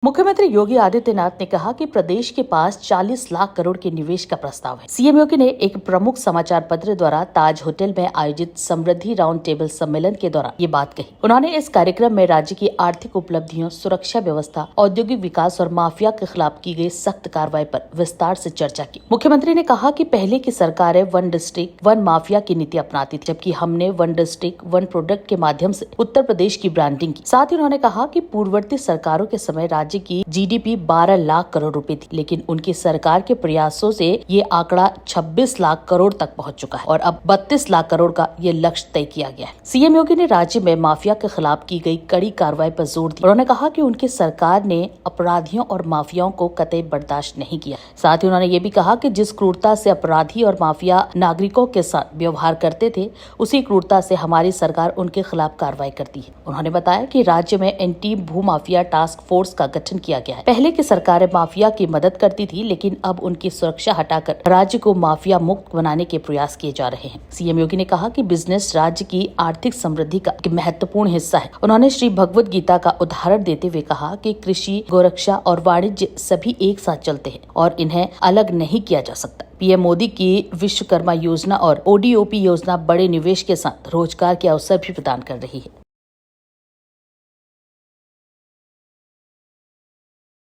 मुख्यमंत्री योगी आदित्यनाथ ने कहा कि प्रदेश के पास 40 लाख करोड़ के निवेश का प्रस्ताव है। सीएम योगी ने एक प्रमुख समाचार पत्र द्वारा ताज होटल में आयोजित समृद्धि राउंड टेबल सम्मेलन के दौरान ये बात कही। उन्होंने इस कार्यक्रम में राज्य की आर्थिक उपलब्धियों, सुरक्षा व्यवस्था, औद्योगिक विकास और माफिया के खिलाफ की गई सख्त कार्रवाई पर विस्तार से चर्चा की। मुख्यमंत्री ने कहा कि पहले की सरकारें वन डिस्ट्रिक्ट वन माफिया की नीति अपनाती थी, जबकि हमने वन डिस्ट्रिक्ट वन प्रोडक्ट के माध्यम से उत्तर प्रदेश की ब्रांडिंग की। साथ ही उन्होंने कहा कि पूर्ववर्ती सरकारों के समय राज्य की जीडीपी 12 लाख करोड़ रुपए थी, लेकिन उनकी सरकार के प्रयासों से ये आंकड़ा 26 लाख करोड़ तक पहुंच चुका है और अब 32 लाख करोड़ का ये लक्ष्य तय किया गया है। सीएम योगी ने राज्य में माफिया के खिलाफ की गई कड़ी कार्रवाई पर जोर दिया। उन्होंने कहा कि उनकी सरकार ने अपराधियों और माफियाओं को कतई बर्दाश्त नहीं किया। साथ ही उन्होंने ये भी कहा कि जिस क्रूरता से अपराधी और माफिया नागरिकों के साथ व्यवहार करते थे, उसी क्रूरता से हमारी सरकार उनके खिलाफ कार्रवाई करती है। उन्होंने बताया कि राज्य में एंटी भू माफिया टास्क फोर्स का गठन किया गया है। पहले की सरकारें माफिया की मदद करती थी, लेकिन अब उनकी सुरक्षा हटाकर राज्य को माफिया मुक्त बनाने के प्रयास किए जा रहे हैं। सीएम योगी ने कहा कि बिजनेस राज्य की आर्थिक समृद्धि का महत्वपूर्ण हिस्सा है। उन्होंने श्री भगवद गीता का उदाहरण देते हुए कहा कि कृषि, गोरक्षा और वाणिज्य सभी एक साथ चलते हैं और इन्हें अलग नहीं किया जा सकता। पीएम मोदी की विश्वकर्मा योजना और ओडीओपी योजना बड़े निवेश के साथ रोजगार के अवसर भी प्रदान कर रही है।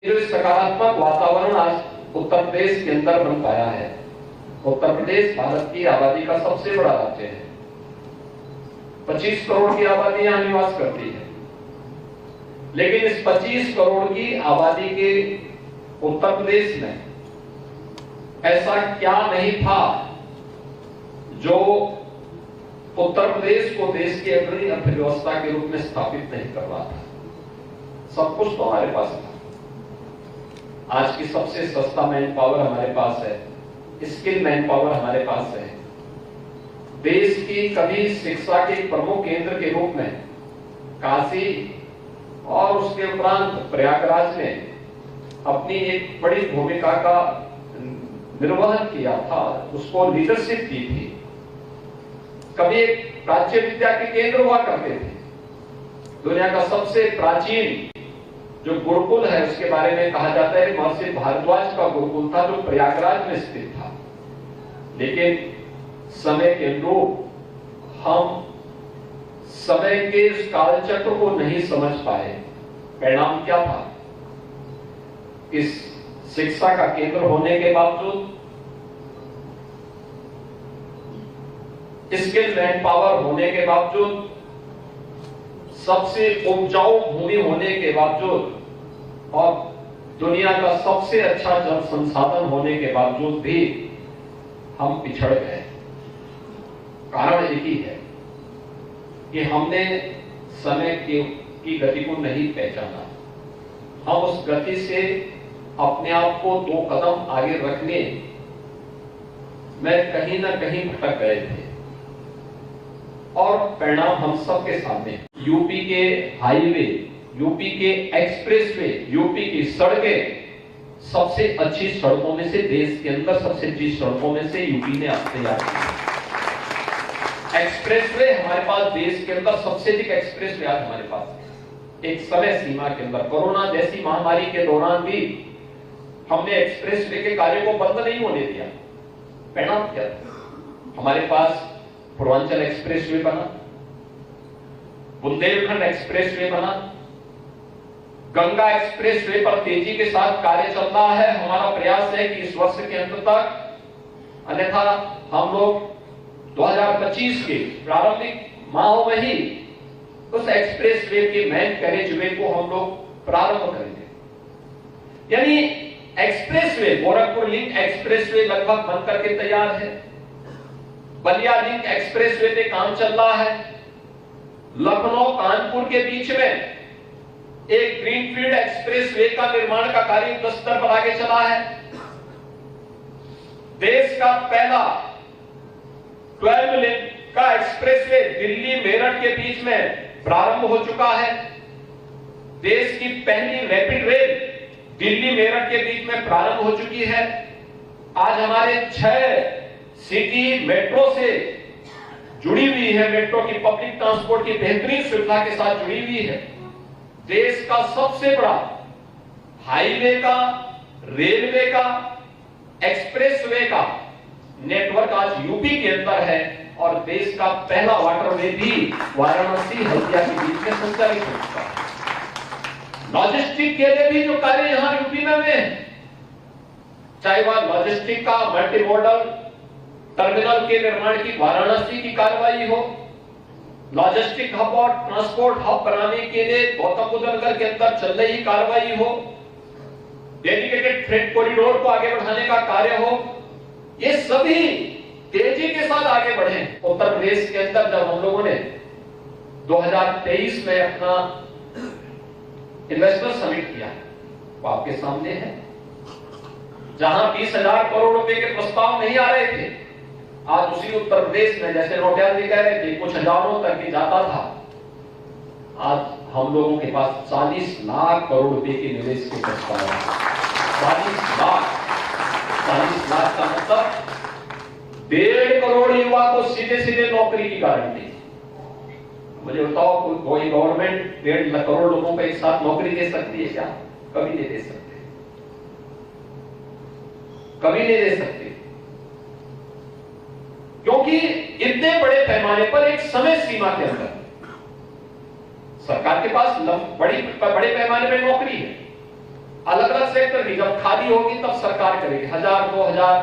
सकारात्मक वातावरण आज उत्तर प्रदेश के अंदर बन पाया है। उत्तर प्रदेश भारत की आबादी का सबसे बड़ा राज्य है। 25 करोड़ की आबादी यहाँ निवास करती है, लेकिन इस 25 करोड़ की आबादी के उत्तर प्रदेश में ऐसा क्या नहीं था जो उत्तर प्रदेश को देश की अग्रणी अर्थव्यवस्था के रूप में स्थापित नहीं कर रहा था। सब कुछ तो हमारे पास था। आज की सबसे सस्ता मैन पावर हमारे पास है, स्किल मैन पावर हमारे पास है। देश की कभी शिक्षा के प्रमुख केंद्र के रूप में काशी और उसके उपरांत प्रयागराज ने अपनी एक बड़ी भूमिका का निर्वहन किया था, उसको लीडरशिप दी थी। कभी एक प्राच्य विद्या के केंद्र हुआ करते थे। दुनिया का सबसे प्राचीन जो गुरुकुल है उसके बारे में कहा जाता है महर्षि भारद्वाज का गुरुकुल था, जो प्रयागराज में स्थित था। लेकिन समय के अनुरूप हम समय के इस कालचक्र को नहीं समझ पाए। परिणाम क्या था? इस शिक्षा का केंद्र होने के बावजूद, स्किल मैन पावर होने के बावजूद, सबसे उपजाऊ भूमि होने के बावजूद और दुनिया का सबसे अच्छा जल संसाधन होने के बावजूद भी हम पिछड़ गए। कारण एक ही है कि हमने समय की गति को नहीं पहचाना। हम उस गति से अपने आप को 2 कदम आगे रखने में कहीं ना कहीं भटक गए थे और परिणाम हम सबके सामने। यूपी के हाईवे, यूपी के एक्सप्रेसवे, यूपी की सड़कें सबसे अच्छी सड़कों में से, देश के अंदर सबसे अच्छी सड़कों में से यूपी ने अब तैयार की। एक्सप्रेसवे हमारे पास देश के अंदर सबसे अधिक एक्सप्रेसवे आज हमारे पास है। एक समय सीमा के अंदर कोरोना जैसी महामारी के दौरान भी हमने एक्सप्रेसवे के कार्य को बंद नहीं होने दिया। परिणाम क्या था? हमारे पास पूर्वांचल एक्सप्रेसवे बना, बुंदेलखंड एक्सप्रेसवे बना, गंगा एक्सप्रेसवे पर तेजी के साथ कार्य चल रहा है। हमारा प्रयास है कि इस वर्ष के अंत तक, अन्यथा हम लोग 2025 के प्रारंभिक माहों में ही उस एक्सप्रेसवे के मेन कैरेजवे को हम लोग प्रारंभ करेंगे। यानी एक्सप्रेसवे, गोरखपुर लिंक एक्सप्रेसवे लगभग बनकर के तैयार है। बलिया लिंक एक्सप्रेसवे पे काम चल रहा है। लखनऊ कानपुर के बीच में एक ग्रीनफील्ड एक्सप्रेसवे का निर्माण का कार्य युद्ध स्तर पर आगे चला है। देश का पहला 12 लेन का एक्सप्रेसवे दिल्ली मेरठ के बीच में प्रारंभ हो चुका है। देश की पहली रैपिड रेल दिल्ली मेरठ के बीच में प्रारंभ हो चुकी है। आज हमारे 6 सिटी मेट्रो से जुड़ी हुई है, मेट्रो की पब्लिक ट्रांसपोर्ट की बेहतरीन सुविधा के साथ जुड़ी हुई है। देश का सबसे बड़ा हाईवे का, रेलवे का, एक्सप्रेसवे का नेटवर्क आज यूपी के अंदर है और देश का पहला वाटरवे भी वाराणसी हल्दिया के बीच में संचालित हो चुका है। लॉजिस्टिक के लिए भी जो कार्य यहां यूपी में हुए हैं, चाहे वह लॉजिस्टिक का मल्टी मॉडल टर्मिनल के निर्माण की वाराणसी की कार्रवाई हो, लॉजिस्टिक हब और ट्रांसपोर्ट हब बनाने के लिए गौतम बुद्ध नगर के अंदर चल रही कार्रवाई हो, डेडिकेटेड फ्रेट कॉरिडोर को आगे बढ़ाने का कार्य हो, ये सभी तेजी के साथ आगे बढ़े। उत्तर प्रदेश के अंदर जब हम लोगों ने 2023 में अपना इन्वेस्टर समिट किया, वो आपके सामने है, जहां 20,000 करोड़ रुपए के प्रस्ताव नहीं आ रहे थे, आज उसी उत्तर प्रदेश में, जैसे नोटियाल जी कह रहे थे, कुछ हजारों तक ही जाता था, आज हम लोगों के पास 40 लाख करोड़ रुपए के निवेश के प्रस्ताव है। 40 लाख का मतलब 1.5 करोड़ युवा को सीधे सीधे नौकरी की गारंटी। मुझे बताओ, कोई गवर्नमेंट 1.5 करोड़ लोगों को एक साथ नौकरी दे सकती है क्या? कभी नहीं दे सकते, कभी नहीं दे सकते, क्योंकि इतने बड़े पैमाने पर एक समय सीमा के अंदर सरकार के पास बड़े पैमाने पर नौकरी है, अलग अलग सेक्टर की। जब खाली होगी तब सरकार करेगी। 1,000, 2,000,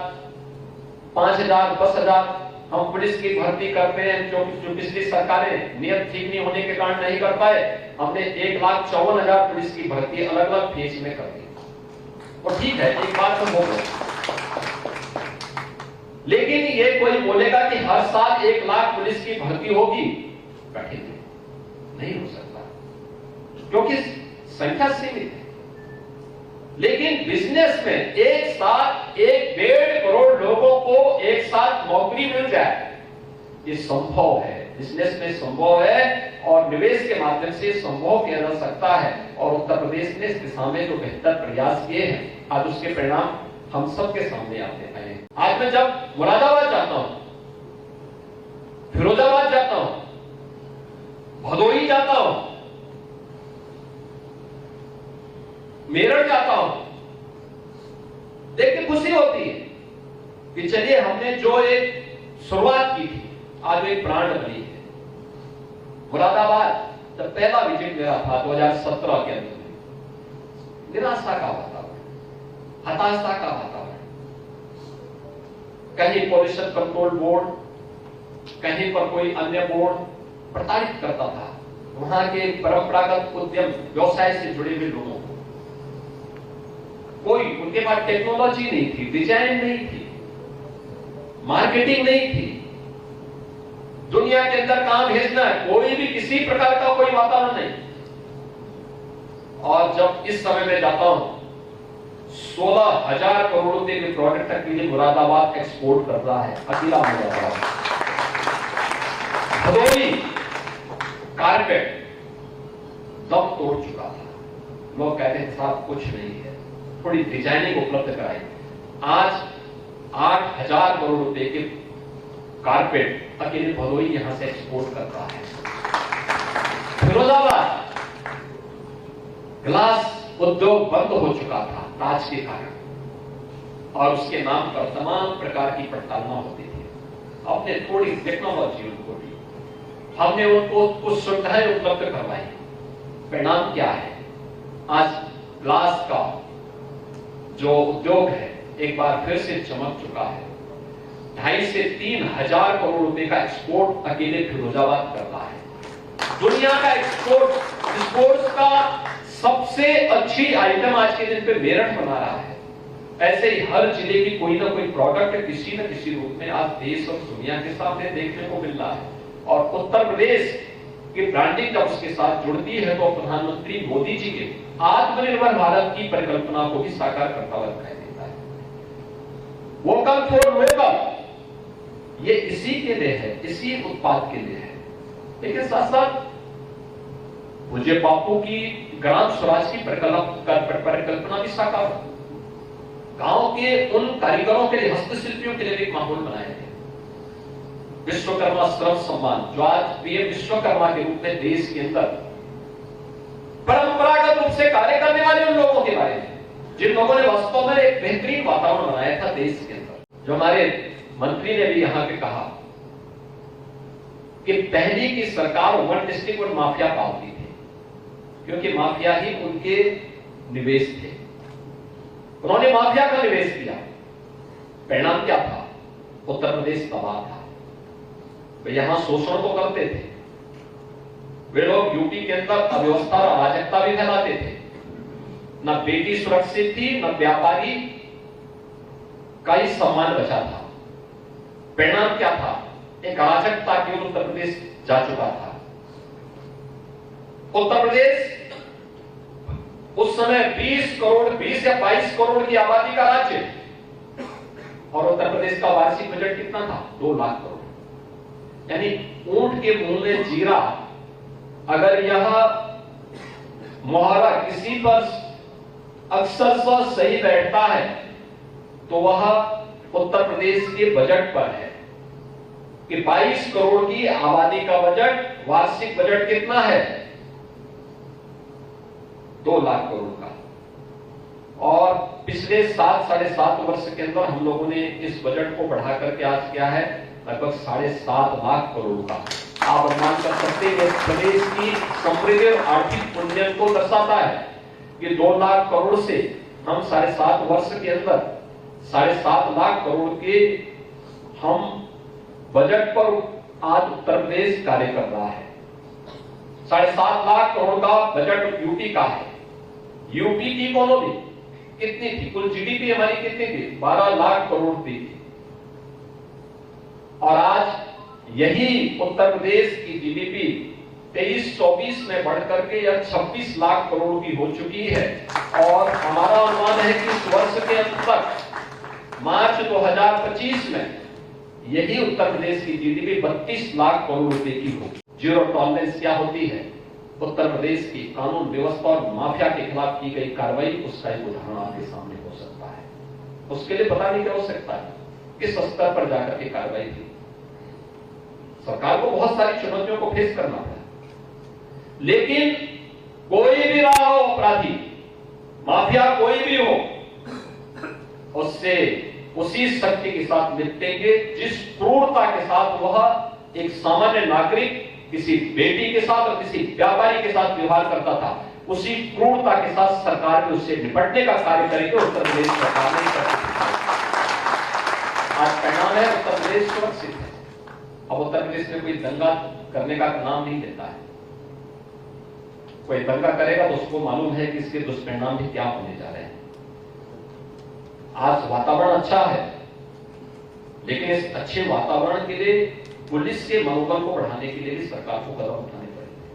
5,000, 10,000 हम पुलिस की भर्ती करते हैं, जो पिछली सरकारें नियत ठीक नहीं होने के कारण नहीं कर पाए। हमने 1,54,000 पुलिस की भर्ती अलग अलग फेज में कर दी। और ठीक है, एक बात तो हो गई, लेकिन ये कोई बोलेगा कि हर साल 1 लाख पुलिस की भर्ती होगी, कठिन है, नहीं हो सकता, क्योंकि संख्या सीमित है। लेकिन बिजनेस में एक साथ 1.5 करोड़ लोगों को एक साथ नौकरी मिल जाए, ये संभव है, बिजनेस में संभव है और निवेश के माध्यम से संभव किया जा सकता है। और उत्तर प्रदेश ने इस दिशा में जो बेहतर प्रयास किए हैं, आज उसके परिणाम हम सबके सामने आते हैं। आज मैं जब मुरादाबाद जाता हूं, फिरोजाबाद जाता हूं, भदोही जाता हूं, मेरठ जाता हूं, देख के खुशी होती है कि चलिए हमने जो एक शुरुआत की थी, आज एक ब्रांड बनी है। मुरादाबाद जब पहला विजिट मेरा था 2017 के अंदर, निराशा का वातावरण, हताशा का वातावरण, कहीं पॉल्यूशन कंट्रोल बोर्ड, कहीं पर कोई अन्य बोर्ड प्रताड़ित करता था वहां के परंपरागत उद्यम व्यवसाय से जुड़े हुए लोगों को। कोई उनके पास टेक्नोलॉजी नहीं थी, डिजाइन नहीं थी, मार्केटिंग नहीं थी, दुनिया के अंदर काम भेजना है, कोई भी किसी प्रकार का कोई वातावरण नहीं। और जब इस समय में जाता हूं, 16,000 करोड़ रुपए के प्रोडक्ट के लिए मुरादाबाद एक्सपोर्ट कर रहा है, अकेला मुरादाबाद। भदोही कारपेट दम तोड़ चुका था, लोग कहते हैं साहब कुछ नहीं है, थोड़ी डिजाइनिंग उपलब्ध कराई। आज 8,000 करोड़ रुपए के कारपेट अकेले भदोही यहां से एक्सपोर्ट कर रहा है। फिरोजाबाद ग्लास उद्योग बंद हो चुका था ताज के कारण, और उसके नाम पर तमाम प्रकार की प्रताड़ना होती थी। हमने थोड़ी टेक्नोलॉजी उनको दी, हमने उनको कुछ सुविधाएं उपलब्ध करवाई। परिणाम क्या है? आज ग्लास का जो उद्योग है एक बार फिर से चमक चुका है। 2,500 से 3,000 करोड़ रुपए का एक्सपोर्ट अकेले फिरोजाबाद कर रहा है। दुनिया का एक्सपोर्ट का सबसे अच्छी आइटम आज के दिन पे मेरठ बना रहा है। ऐसे ही हर जिले की कोई ना कोई प्रोडक्ट किसी न किसी रूप में आज देश और दुनिया के सामने देखने को मिल रहा है। और उत्तर प्रदेश की ब्रांडिंग जब उसके साथ जुड़ती है तो प्रधानमंत्री मोदी जी के आत्मनिर्भर भारत की परिकल्पना को भी साकार करता हुआ दिखाई देता है। वोकल फॉर लोकल, ये इसी के लिए है, इसी उत्पाद के लिए है। लेकिन साथ साथ पूज्य बापू की ग्राम स्वराज की परिकल्पना भी साकार हो। गांव के उन कारीगरों के लिए, हस्तशिल्पियों के लिए एक माहौल बनाया गया। विश्वकर्मा श्रम सम्मान जो आज पीएम विश्वकर्मा के रूप में देश के अंदर परंपरागत रूप से कार्य करने वाले उन लोगों के बारे में जिन लोगों ने वास्तव में एक बेहतरीन वातावरण बनाया था देश के अंदर, जो हमारे मंत्री ने भी यहां पे कहा कि पहली की सरकार वन डिस्ट्रिक्ट वन माफिया पालती थी, क्योंकि माफिया ही उनके निवेश थे। उन्होंने माफिया का निवेश किया, परिणाम क्या था? उत्तर प्रदेश तबाह था। वे यहां शोषण तो करते थे, वे लोग यूपी के अंदर अव्यवस्था और अराजकता भी फैलाते थे। न बेटी सुरक्षित थी, न व्यापारी का ही सम्मान बचा था। परिणाम क्या था? एक अराजकता की ओर उत्तर प्रदेश जा चुका था। उत्तर प्रदेश उस समय 20 या 22 करोड़ की आबादी का राज्य, और उत्तर प्रदेश का वार्षिक बजट कितना था? 2 लाख करोड़। यानी ऊंट के मुंह में जीरा, अगर यह मुहावरा किसी पर अक्सर सही बैठता है तो वह उत्तर प्रदेश के बजट पर है कि 22 करोड़ की आबादी का बजट, वार्षिक बजट कितना है? 2 लाख करोड़ का। और पिछले 7-7.5 वर्ष के अंदर हम लोगों ने इस बजट को बढ़ा करके आज किया है लगभग 7.5 लाख करोड़ का। आप अनुमान कर सकते हैं प्रदेश की समृद्धि और आर्थिक उन्नयन को दर्शाता है कि 2 लाख करोड़ से हम 7.5 वर्ष के अंदर 7.5 लाख करोड़ के हम बजट पर आज उत्तर प्रदेश कार्य कर रहा है। 7.5 लाख करोड़ का बजट यूपी का है। यूपी की इकोनॉमी कितनी थी? कुल जीडीपी हमारी कितनी थी? 12 लाख करोड़ थी। और आज यही उत्तर प्रदेश की जीडीपी 23-24 में बढ़कर के यह 26 लाख करोड़ की हो चुकी है। और हमारा अनुमान है कि इस वर्ष के अंत तक मार्च 2025 में यही उत्तर प्रदेश की जीडीपी 32 लाख करोड़ रुपए की होगी। जीरो टॉलरेंस क्या होती है? उत्तर प्रदेश की कानून व्यवस्था और माफिया के खिलाफ की गई कार्रवाई, उसका एक उदाहरण आपके सामने हो सकता है। उसके लिए पता नहीं क्या हो सकता है, किस स्तर पर जाकर के कार्रवाई थी। सरकार को बहुत सारी चुनौतियों को फेस करना पड़ा, लेकिन कोई भी रहा हो अपराधी, माफिया कोई भी हो, उससे उसी शक्ति के साथ निपटेंगे जिस क्रूरता के साथ वह एक सामान्य नागरिक किसी बेटी के साथ और किसी व्यापारी के साथ व्यवहार करता था। उसी क्रूरता के साथ सरकार भी उससे निपटने का कार्य करेगी। उत्तर प्रदेश सरकार नहीं कर सकती। आज परिणाम है उत्तर प्रदेश सुरक्षित है। अब उत्तर प्रदेश में कोई दंगा करने का नाम नहीं देता है। कोई दंगा करेगा तो उसको मालूम है कि इसके दुष्परिणाम भी क्या होने जा रहे हैं। आज वातावरण अच्छा है, लेकिन इस अच्छे वातावरण के लिए पुलिस के मनोबल को बढ़ाने के लिए भी सरकार को कदम उठाने पड़ेंगे।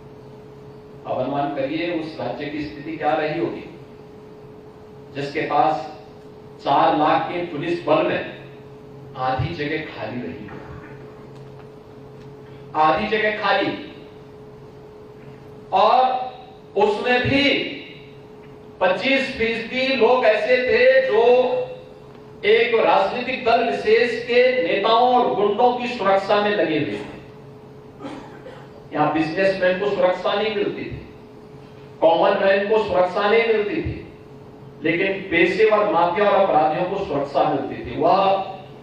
अब अनुमान करिए उस राज्य की स्थिति क्या रही होगी जिसके पास 4 लाख के पुलिस बल में आधी जगह खाली रही हो, आधी जगह खाली, और उसमें भी 25% लोग ऐसे थे जो एक राजनीतिक दल विशेष के नेताओं और गुंडों की सुरक्षा में लगे हुए थे। यहां बिजनेसमैन को सुरक्षा नहीं मिलती थी, कॉमन मैन को सुरक्षा नहीं मिलती थी, लेकिन पेशेवर माफिया और अपराधियों को सुरक्षा मिलती थी। वह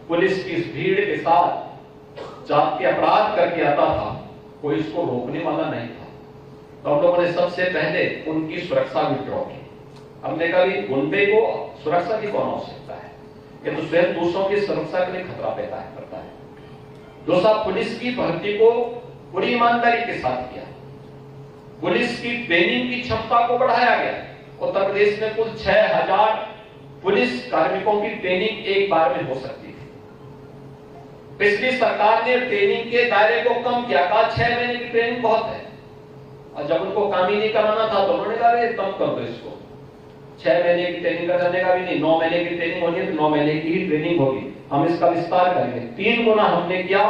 पुलिस की इस भीड़ के साथ जाके अपराध करके आता था, कोई इसको रोकने वाला नहीं था। तो हम लोगों ने सबसे पहले उनकी सुरक्षा विड्रॉ की। हमने कहा कि गुंडे को सुरक्षा की कौन आवश्यकता है, ये तो स्वयं दूसरों की सुरक्षा के लिए खतरा पैदा करता है। दूसरा, पुलिस की भर्ती को पूरी ईमानदारी के साथ किया। पुलिस की ट्रेनिंग की क्षमता को बढ़ाया गया। उत्तर प्रदेश में कुल 6000 पुलिस कार्मिकों की ट्रेनिंग एक बार में हो सकती थी। पिछली सरकार ने ट्रेनिंग के दायरे को कम किया, कहा 6 महीने की ट्रेनिंग बहुत है, और जब उनको काम ही नहीं कराना था तो उन्होंने कहा कम कर दो इसको, 6 महीने की ट्रेनिंग करने का भी नहीं, 9 महीने की ट्रेनिंग होनी है तो 9 महीने की ही ट्रेनिंग होगी, हम इसका विस्तार करेंगे। 3 गुना हमने किया।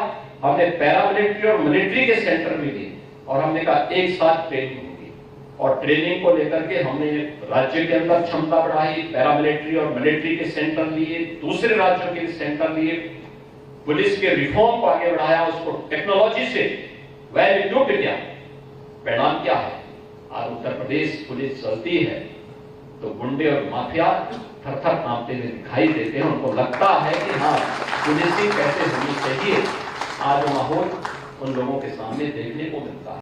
हमने पैरामिलिट्री और मिलिट्री के सेंटर भी दिए और हमने कहा एक साथ ट्रेनिंग होगी। और ट्रेनिंग को लेकर के हमने राज्य के अंदर क्षमता बढ़ाई, पैरामिलिट्री और मिलिट्री के सेंटर लिए, दूसरे राज्यों के सेंटर लिए, पुलिस के रिफॉर्म को आगे बढ़ाया, उसको टेक्नोलॉजी से वेल इक्विप्ड किया। परिणाम क्या है? आज उत्तर प्रदेश पुलिस चलती है तो गुंडे और माफिया थर-थर कांपते हुए दिखाई देते हैं। उनको लगता है कि हाँ, पुलिसिंग कैसे होनी चाहिए। आज माहौल उन लोगों के सामने देखने को मिलता है।